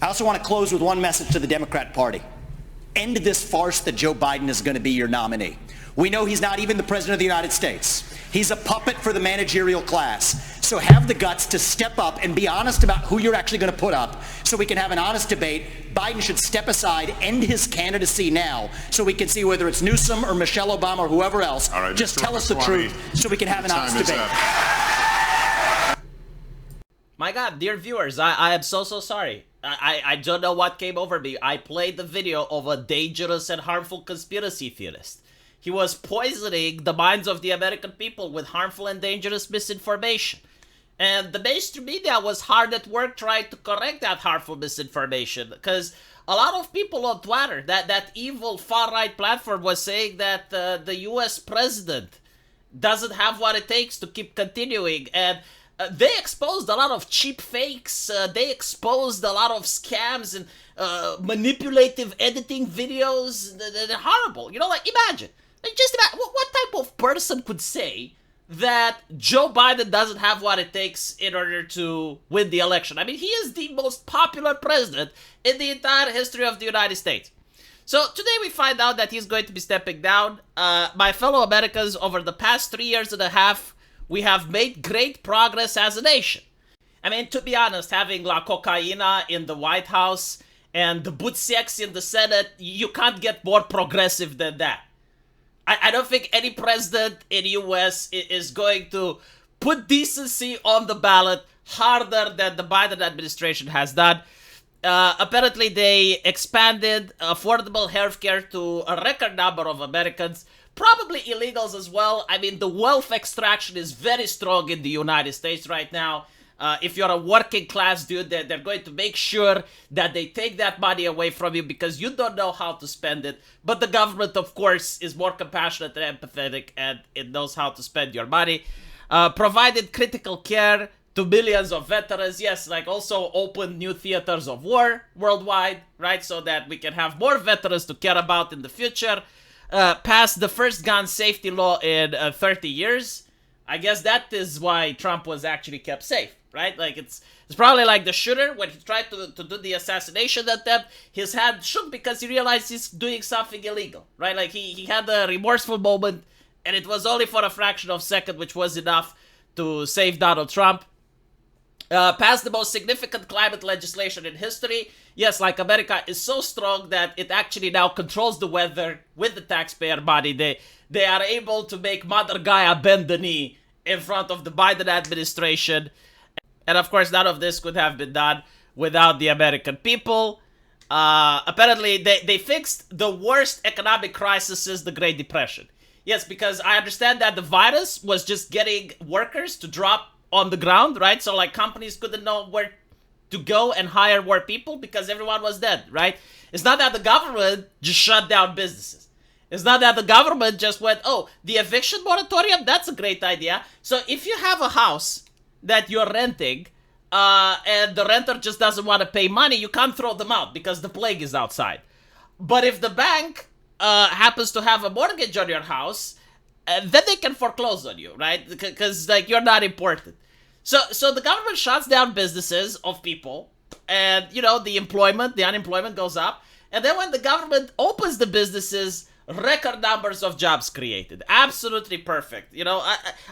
I also want to close with one message to the Democrat Party. End this farce that Joe Biden is going to be your nominee. We know he's not even the president of the United States. He's a puppet for the managerial class. So have the guts to step up and be honest about who you're actually going to put up so we can have an honest debate. Biden should step aside, end his candidacy now, so we can see whether it's Newsom or Michelle Obama or whoever else. All right, just tell us the truth so we can have an honest debate. My God, dear viewers, I am so sorry. I don't know what came over me. I played the video of a dangerous and harmful conspiracy theorist. He was poisoning the minds of the American people with harmful and dangerous misinformation. And the mainstream media was hard at work trying to correct that harmful misinformation, because a lot of people on Twitter, that evil far-right platform, was saying that the US president doesn't have what it takes to keep continuing, and they exposed a lot of cheap fakes, they exposed a lot of scams and manipulative editing videos. They're horrible. You know, like, imagine, just imagine, what type of person could say that Joe Biden doesn't have what it takes in order to win the election? I mean, he is the most popular president in the entire history of the United States. So today we find out that he's going to be stepping down. My fellow Americans, over the past 3 years and a half, we have made great progress as a nation. I mean, to be honest, having La Cocaína in the White House and the Butsex in the Senate, you can't get more progressive than that. I don't think any president in the US is going to put decency on the ballot harder than the Biden administration has done. Apparently, they expanded affordable healthcare to a record number of Americans, probably illegals as well. I mean, the wealth extraction is very strong in the United States right now. If you're a working class dude, they're going to make sure that they take that money away from you because you don't know how to spend it. But the government, of course, is more compassionate and empathetic, and it knows how to spend your money. Provided critical care to millions of veterans. Yes, like also open new theaters of war worldwide, right? So that we can have more veterans to care about in the future. Passed the first gun safety law in 30 years. I guess that is why Trump was actually kept safe, right? Like, it's probably like the shooter when he tried to do the assassination attempt. His hand shook because he realized he's doing something illegal, right? Like, he had a remorseful moment, and it was only for a fraction of a second, which was enough to save Donald Trump. Passed the most significant climate legislation in history. Yes, like, America is so strong that it actually now controls the weather with the taxpayer money. They are able to make Mother Gaia bend the knee in front of the Biden administration. And of course, none of this could have been done without the American people. Apparently, they fixed the worst economic crisis since the Great Depression. Yes, because I understand that the virus was just getting workers to drop on the ground, right? So, like, companies couldn't know where to go and hire more people because everyone was dead, right? It's not that the government just shut down businesses. It's not that the government just went, oh, the eviction moratorium, that's a great idea. So if you have a house that you're renting and the renter just doesn't want to pay money, you can't throw them out because the plague is outside. But if the bank happens to have a mortgage on your house, then they can foreclose on you, right? Because, like, you're not important. So the government shuts down businesses of people, and, you know, the unemployment goes up. And then when the government opens the businesses, record numbers of jobs created. Absolutely perfect. You know,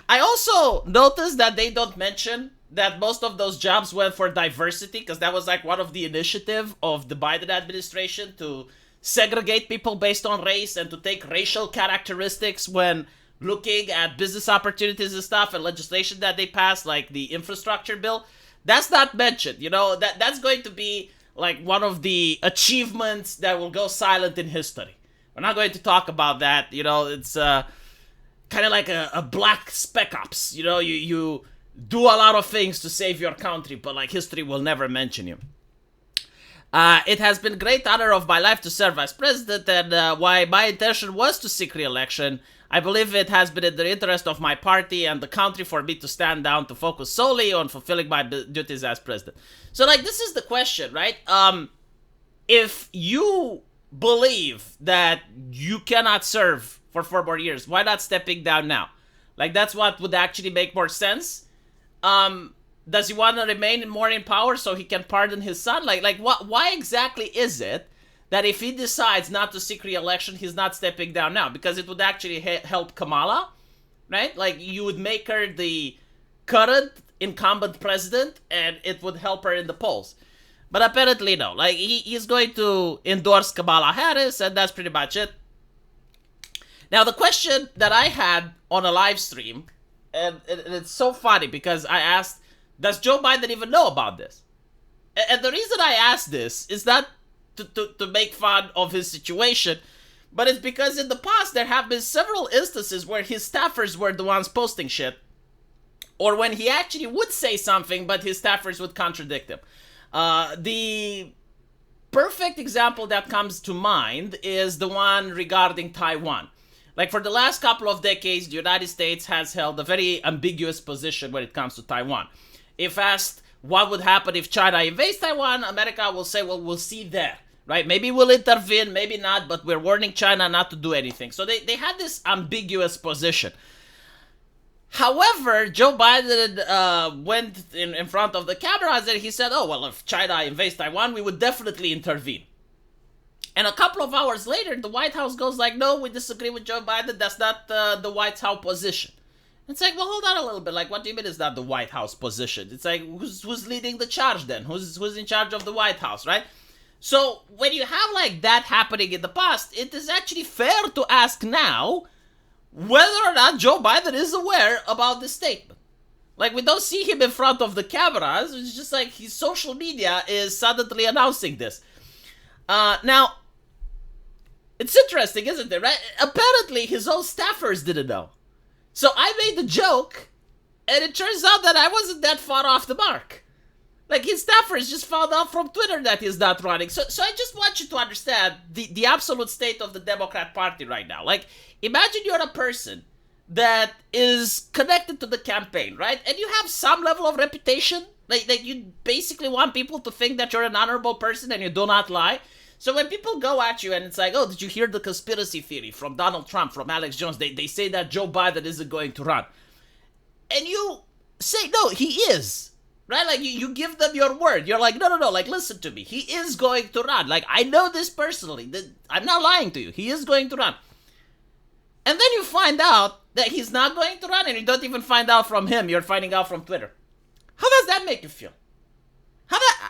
I also noticed that they don't mention that most of those jobs went for diversity, because that was like one of the initiative of the Biden administration, to segregate people based on race and to take racial characteristics when looking at business opportunities and stuff, and legislation that they passed, like the infrastructure bill. That's not mentioned. You know, that's going to be like one of the achievements that will go silent in history. We're not going to talk about that. You know, it's kind of like a black spec ops. You know, you do a lot of things to save your country, but, like, history will never mention you. It has been great honor of my life to serve as president, and why my intention was to seek re-election. I believe it has been in the interest of my party and the country for me to stand down to focus solely on fulfilling my duties as president. So, like, this is the question, right? If you believe that you cannot serve for 4 more years, why not stepping down now? Like, that's what would actually make more sense. Does he want to remain more in power so he can pardon his son? Why exactly is it that if he decides not to seek re-election, he's not stepping down now? Because it would actually help Kamala, right? Like, you would make her the current incumbent president, and it would help her in the polls. But apparently, no. Like, he's going to endorse Kamala Harris, and that's pretty much it. Now, the question that I had on a live stream, and it's so funny because I asked, does Joe Biden even know about this? And the reason I asked this is not to make fun of his situation, but it's because in the past there have been several instances where his staffers were the ones posting shit, or when he actually would say something but his staffers would contradict him. The perfect example that comes to mind is the one regarding Taiwan. Like, for the last couple of decades, the United States has held a very ambiguous position when it comes to Taiwan. If asked what would happen if China invades Taiwan, America will say, well, we'll see there, right? Maybe we'll intervene, maybe not, but we're warning China not to do anything. So they had this ambiguous position. However, Joe Biden went in front of the cameras and he said, oh, well, if China invades Taiwan, we would definitely intervene. And a couple of hours later, the White House goes like, no, we disagree with Joe Biden. That's not the White House position. It's like, well, hold on a little bit. Like, what do you mean it's not the White House position? It's like, who's leading the charge then? Who's in charge of the White House, right? So when you have like that happening in the past, it is actually fair to ask now whether or not Joe Biden is aware about this statement. Like, we don't see him in front of the cameras. It's just like his social media is suddenly announcing this. Now, it's interesting, isn't it, right? Apparently, his own staffers didn't know. So I made the joke, and it turns out that I wasn't that far off the mark. Like, his staffers just found out from Twitter that he's not running. So I just want you to understand the absolute state of the Democrat Party right now. Like, imagine you're a person that is connected to the campaign, right? And you have some level of reputation. Like you basically want people to think that you're an honorable person and you do not lie. So when people go at you and it's like, oh, did you hear the conspiracy theory from Donald Trump, from Alex Jones? They say that Joe Biden isn't going to run. And you say, no, he is. Right? Like, you give them your word. You're like, no. Like, listen to me. He is going to run. Like, I know this personally. I'm not lying to you. He is going to run. And then you find out that he's not going to run, and you don't even find out from him. You're finding out from Twitter. How does that make you feel?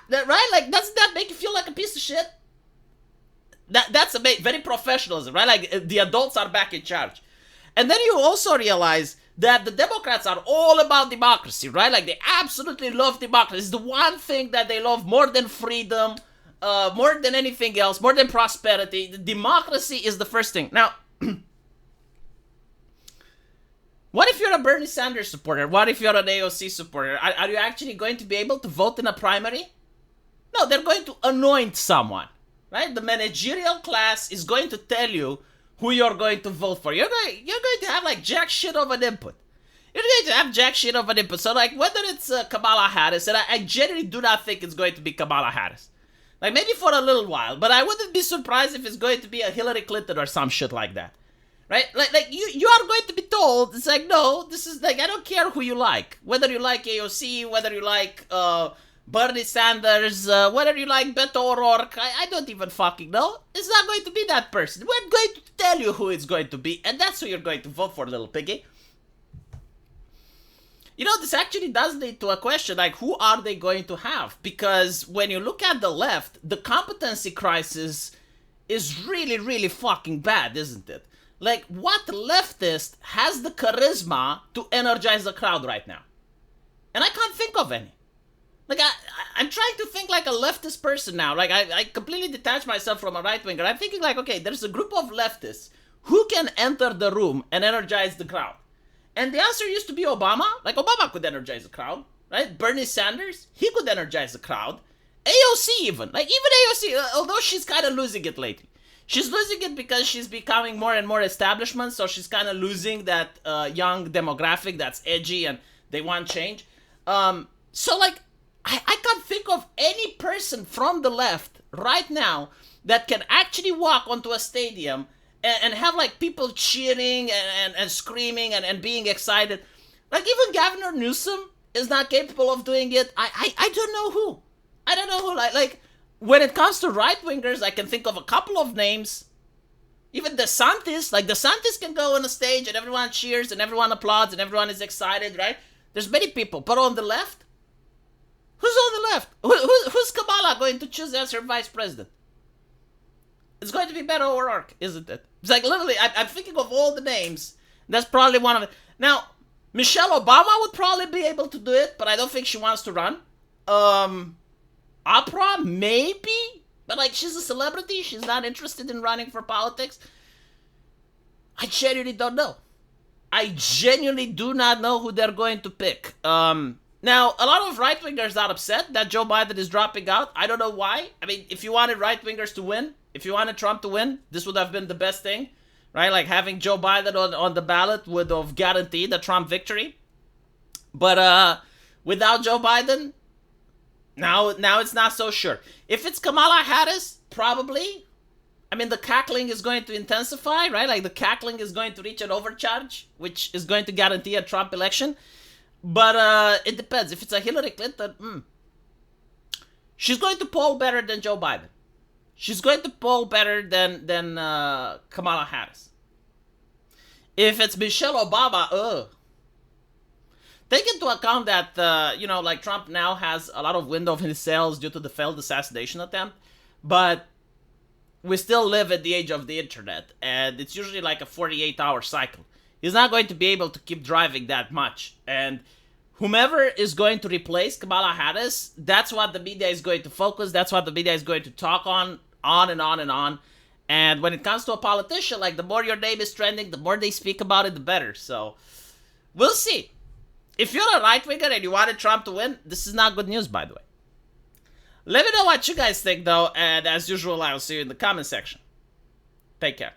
Right? Like, doesn't that make you feel like a piece of shit? That's very professionalism, right? Like, the adults are back in charge. And then you also realize that the Democrats are all about democracy, right? Like, they absolutely love democracy. It's the one thing that they love more than freedom, more than anything else, more than prosperity. The democracy is the first thing. Now, what if you're a Bernie Sanders supporter? What if you're an AOC supporter? Are you actually going to be able to vote in a primary? No, they're going to anoint someone. Right? The managerial class is going to tell you who you're going to vote for. You're going to have like jack shit of an input. You're going to have jack shit of an input. So like, whether it's Kamala Harris, and I generally do not think it's going to be Kamala Harris. Like, maybe for a little while, but I wouldn't be surprised if it's going to be a Hillary Clinton or some shit like that. Right? Like you are going to be told, it's like, no, this is like, I don't care who you like. Whether you like AOC, whether you like Bernie Sanders, whether you like Beto O'Rourke, I don't even fucking know. It's not going to be that person. We're going to tell you who it's going to be, and that's who you're going to vote for, little piggy. You know, this actually does lead to a question, like, who are they going to have? Because when you look at the left, the competency crisis is really, really fucking bad, isn't it? Like, what leftist has the charisma to energize the crowd right now? And I can't think of any. Like, I'm trying to think like a leftist person now. Like, I completely detach myself from a right-winger. I'm thinking like, okay, there's a group of leftists who can enter the room and energize the crowd. And the answer used to be Obama. Like, Obama could energize the crowd, right? Bernie Sanders, he could energize the crowd. AOC even. Like, even AOC, although she's kind of losing it lately. She's losing it because she's becoming more and more establishment, so she's kind of losing that young demographic that's edgy and they want change. So, like, I can't think of any person from the left right now that can actually walk onto a stadium and have, like, people cheering and screaming and being excited. Like, even Governor Newsom, is not capable of doing it, I don't know who. I don't know who. Like when it comes to right-wingers, I can think of a couple of names. Even DeSantis, like DeSantis can go on the stage and everyone cheers and everyone applauds and everyone is excited, right? There's many people. But on the left, who's on the left? Who's Kamala going to choose as her vice president? It's going to be Beto O'Rourke, isn't it? It's like literally, I'm thinking of all the names. That's probably one of it. Now, Michelle Obama would probably be able to do it, but I don't think she wants to run. Oprah, maybe? But like, she's a celebrity. She's not interested in running for politics. I genuinely don't know. I genuinely do not know who they're going to pick. Now, a lot of right-wingers are upset that Joe Biden is dropping out. I don't know why. I mean, if you wanted right-wingers to win, if you wanted Trump to win, this would have been the best thing, right? Like having Joe Biden on the ballot would have guaranteed a Trump victory. But without Joe Biden, now it's not so sure. If it's Kamala Harris, probably. I mean, the cackling is going to intensify, right? Like the cackling is going to reach an overcharge, which is going to guarantee a Trump election. But it depends. If it's a Hillary Clinton, she's going to poll better than Joe Biden. She's going to poll better than Kamala Harris. If it's Michelle Obama, take into account that, like Trump now has a lot of wind of his sails due to the failed assassination attempt. But we still live at the age of the internet. And it's usually like a 48-hour cycle. He's not going to be able to keep driving that much. And whomever is going to replace Kamala Harris, that's what the media is going to focus. That's what the media is going to talk on and on and on. And when it comes to a politician, like the more your name is trending, the more they speak about it, the better. So we'll see. If you're a right-winger and you wanted Trump to win, this is not good news, by the way. Let me know what you guys think, though. And as usual, I will see you in the comment section. Take care.